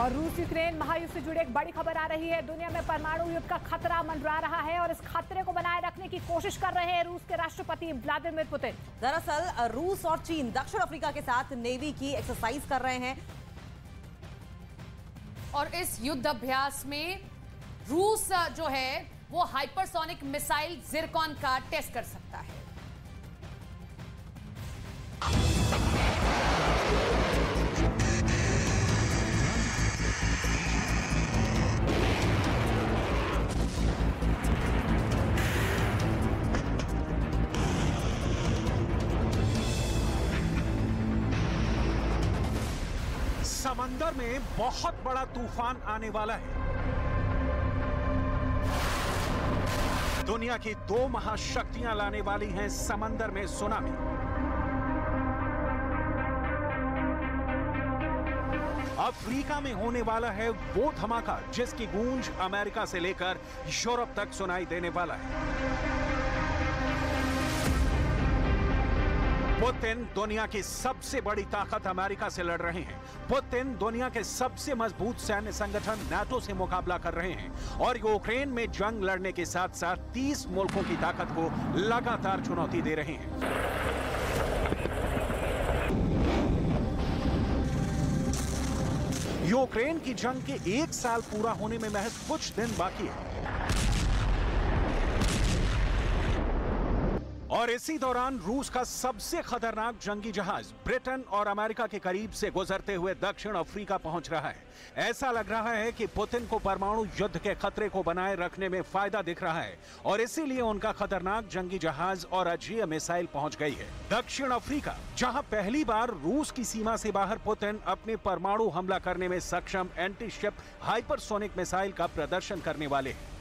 और रूस यूक्रेन महायुद्ध से जुड़ी एक बड़ी खबर आ रही है। दुनिया में परमाणु युद्ध का खतरा मंडरा रहा है और इस खतरे को बनाए रखने की कोशिश कर रहे हैं रूस के राष्ट्रपति व्लादिमीर पुतिन। दरअसल रूस और चीन दक्षिण अफ्रीका के साथ नेवी की एक्सरसाइज कर रहे हैं और इस युद्ध अभ्यास में रूस जो है वो हाइपरसोनिक मिसाइल जिरकॉन का टेस्ट कर सकता है। समंदर में बहुत बड़ा तूफान आने वाला है। दुनिया की 2 महाशक्तियां लाने वाली हैं समंदर में सुनामी। अफ्रीका में होने वाला है वो धमाका जिसकी गूंज अमेरिका से लेकर यूरोप तक सुनाई देने वाला है। पुतिन दुनिया की सबसे बड़ी ताकत अमेरिका से लड़ रहे हैं। पुतिन दुनिया के सबसे मजबूत सैन्य संगठन नाटो से मुकाबला कर रहे हैं और यूक्रेन में जंग लड़ने के साथ साथ 30 मुल्कों की ताकत को लगातार चुनौती दे रहे हैं। यूक्रेन की जंग के 1 साल पूरा होने में महज कुछ दिन बाकी है और इसी दौरान रूस का सबसे खतरनाक जंगी जहाज ब्रिटेन और अमेरिका के करीब से गुजरते हुए दक्षिण अफ्रीका पहुंच रहा है। ऐसा लग रहा है कि पुतिन को परमाणु युद्ध के खतरे को बनाए रखने में फायदा दिख रहा है और इसीलिए उनका खतरनाक जंगी जहाज और अजेय मिसाइल पहुंच गई है। दक्षिण अफ्रीका, जहां पहली बार रूस की सीमा से बाहर पुतिन अपने परमाणु हमला करने में सक्षम एंटी शिप हाइपरसोनिक मिसाइल का प्रदर्शन करने वाले हैं।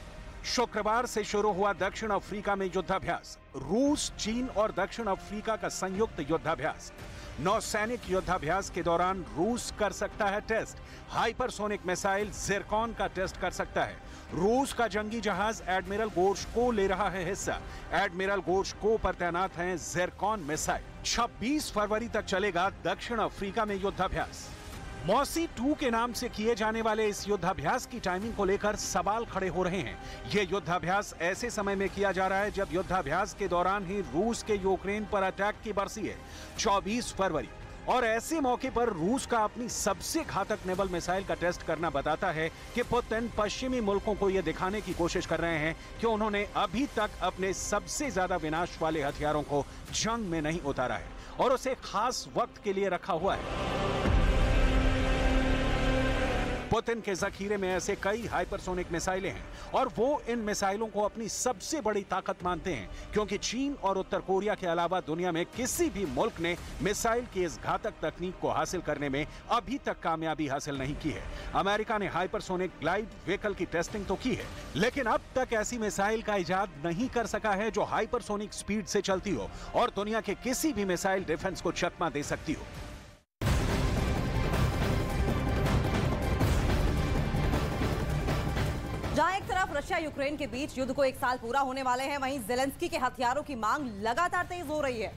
शुक्रवार से शुरू हुआ दक्षिण अफ्रीका में युद्धाभ्यास। रूस, चीन और दक्षिण अफ्रीका का संयुक्त युद्धाभ्यास। नौसैनिक युद्धाभ्यास के दौरान रूस कर सकता है टेस्ट। हाइपरसोनिक मिसाइल जिरकॉन का टेस्ट कर सकता है। रूस का जंगी जहाज एडमिरल गोर्शको ले रहा है हिस्सा। एडमिरल गोर्शको पर तैनात हैं जिरकॉन मिसाइल। 26 फरवरी तक चलेगा दक्षिण अफ्रीका में युद्धाभ्यास। मौसी 2 के नाम से किए जाने वाले इस युद्धाभ्यास की टाइमिंग को लेकर सवाल खड़े हो रहे हैं। यह युद्धाभ्यास ऐसे समय में किया जा रहा है जब युद्धाभ्यास के दौरान ही रूस के यूक्रेन पर अटैक की बरसी है 24 फरवरी और ऐसे मौके पर रूस का अपनी सबसे घातक नेवल मिसाइल का टेस्ट करना बताता है कि पुतिन पश्चिमी मुल्कों को यह दिखाने की कोशिश कर रहे हैं कि उन्होंने अभी तक अपने सबसे ज्यादा विनाश वाले हथियारों को जंग में नहीं उतारा है और उसे खास वक्त के लिए रखा हुआ है। पुतिन के जखीरे में ऐसे कई हाइपरसोनिक मिसाइलें हैं और वो इन मिसाइलों को अपनी सबसे बड़ी ताकत मानते हैं क्योंकि चीन और उत्तर कोरिया के अलावा दुनिया में किसी भी मुल्क ने मिसाइल की इस घातक तकनीक को हासिल करने में अभी तक कामयाबी हासिल नहीं की है। अमेरिका ने हाइपरसोनिक ग्लाइड व्हीकल की टेस्टिंग तो की है लेकिन अब तक ऐसी मिसाइल का इजाद नहीं कर सका है जो हाइपरसोनिक स्पीड से चलती हो और दुनिया के किसी भी मिसाइल डिफेंस को चकमा दे सकती हो। जहां एक तरफ रशिया यूक्रेन के बीच युद्ध को 1 साल पूरा होने वाले हैं, वहीं ज़ेलेंस्की के हथियारों की मांग लगातार तेज हो रही है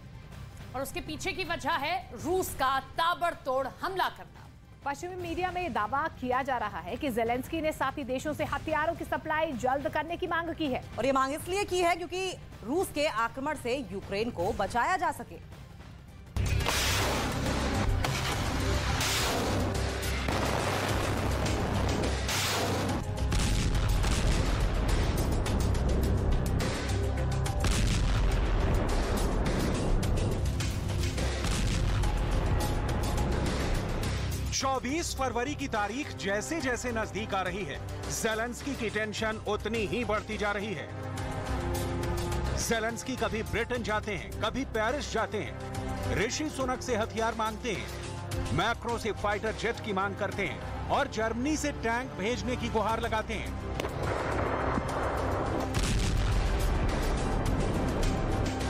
और उसके पीछे की वजह है रूस का ताबड़तोड़ हमला करना। पश्चिमी मीडिया में दावा किया जा रहा है कि ज़ेलेंस्की ने साथी देशों से हथियारों की सप्लाई जल्द करने की मांग की है और ये मांग इसलिए की है क्योंकि रूस के आक्रमण से यूक्रेन को बचाया जा सके। चौबीस फरवरी की तारीख जैसे जैसे नजदीक आ रही है, ज़ेलेंस्की की टेंशन उतनी ही बढ़ती जा रही है। ज़ेलेंस्की कभी ब्रिटेन जाते हैं, कभी पेरिस जाते हैं, ऋषि सुनक से हथियार मांगते हैं, मैक्रो से फाइटर जेट की मांग करते हैं और जर्मनी से टैंक भेजने की गुहार लगाते हैं।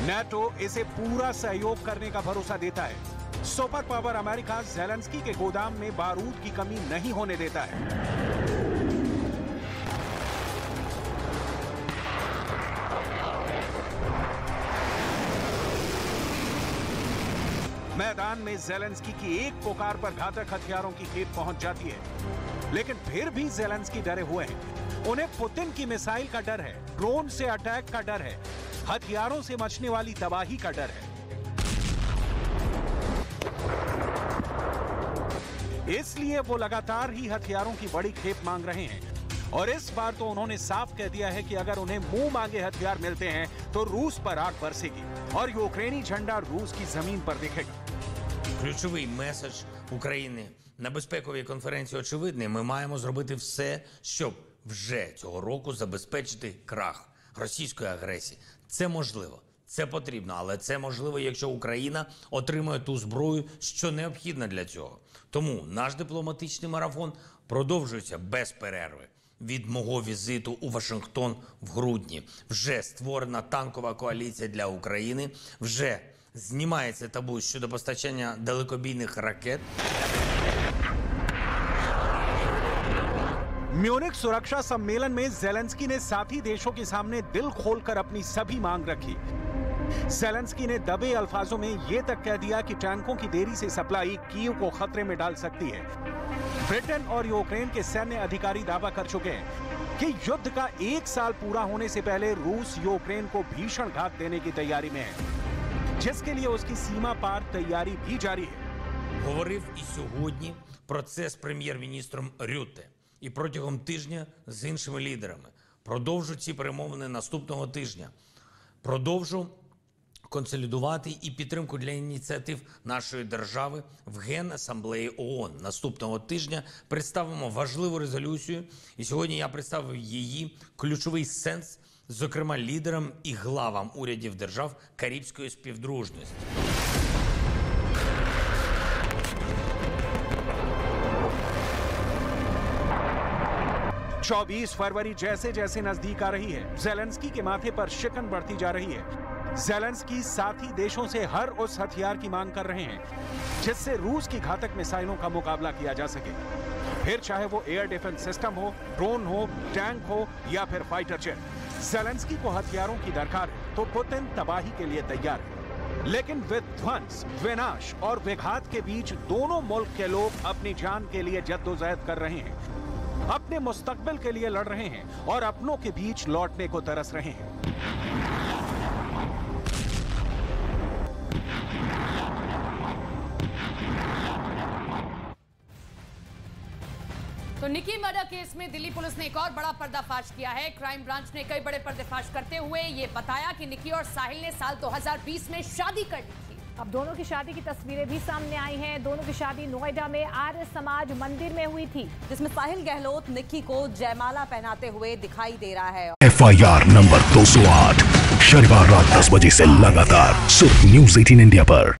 नाटो इसे पूरा सहयोग करने का भरोसा देता है। सुपर पावर अमेरिका ज़ेलेंस्की के गोदाम में बारूद की कमी नहीं होने देता है। मैदान में ज़ेलेंस्की की एक पुकार पर घातक हथियारों की खेप पहुंच जाती है, लेकिन फिर भी ज़ेलेंस्की डरे हुए हैं। उन्हें पुतिन की मिसाइल का डर है, ड्रोन से अटैक का डर है, हथियारों से मचने वाली तबाही का डर है। इसलिए वो लगातार ही हथियारों की बड़ी खेप मांग रहे हैं और इस बार तो उन्होंने साफ कह दिया है कि अगर उन्हें मुंह मांगे हथियार मिलते हैं तो रूस पर आग बरसेगी और यूक्रेनी झंडा रूस की जमीन पर दिखेगा। Ключовий меседж України на безпековій конференції очевидний. Ми маємо зробити все, щоб вже цього року забезпечити крах російської агресії. Це можливо, це потрібно, але це можливо, якщо Україна отримає ту зброю, що необхідна для цього. Тому наш дипломатичний марафон продовжується без перерви. Від мого візиту у Вашингтон в грудні вже створена танкова коаліція для України, вже знімається табу щодо постачання далекобійних ракет. म्यूनिख सुरक्षा सम्मेलन में ज़ेलेंस्की ने साथी देशों के सामने दिल खोलकर अपनी सभी मांग रखी। ज़ेलेंस्की ने दबे अल्फाजों में यह तक कह दिया कि टैंकों की देरी से सप्लाई कीव को खतरे में डाल सकती है। ब्रिटेन और यूक्रेन के सैन्य अधिकारी दावा कर चुके हैं कि युद्ध का 1 साल पूरा होने से पहले रूस यूक्रेन को भीषण घात देने की तैयारी में है, जिसके लिए उसकी सीमा पार तैयारी भी जारी है। Говорив і сьогодні про це з прем'єр-міністром Рютте. І протягом тижня з іншими лідерами. Продовжу ці перемовини наступного тижня. Продовжу консолідувати і підтримку для ініціатив нашої держави в Генасамблеї ООН. Наступного тижня представимо важливу резолюцію, і сьогодні я представив її ключовий сенс, зокрема лідерам і главам урядів держав Карибської співдружності. 24 फरवरी जैसे जैसे नजदीक आ रही है, ज़ेलेंस्की के माथे पर शिकन बढ़ती जा रही है। ज़ेलेंस्की साथी देशों से हर उस हथियार की मांग कर रहे हैं जिससे रूस की घातक मिसाइलों का मुकाबला किया जा सके, फिर चाहे वो एयर डिफेंस सिस्टम हो, ड्रोन हो, टैंक हो या फिर फाइटर जेट। ज़ेलेंस्की को हथियारों की दरकार है तो पुतिन तबाही के लिए तैयार है, लेकिन विध्वंस, विनाश और विघात के बीच दोनों मुल्क के लोग अपनी जान के लिए जद्दोजहद कर रहे हैं, अपने मुस्तकबिल के लिए लड़ रहे हैं और अपनों के बीच लौटने को तरस रहे हैं। तो निकी मर्डर केस में दिल्ली पुलिस ने एक और बड़ा पर्दाफाश किया है। क्राइम ब्रांच ने कई बड़े पर्दाफाश करते हुए ये बताया कि निकी और साहिल ने साल 2020 में शादी कर ली थी। अब दोनों की शादी की तस्वीरें भी सामने आई हैं। दोनों की शादी नोएडा में आर्य समाज मंदिर में हुई थी, जिसमें साहिल गहलोत निक्की को जयमाला पहनाते हुए दिखाई दे रहा है। FIR नंबर 208 शनिवार रात 10 बजे से लगातार सिर्फ News 18 इंडिया पर।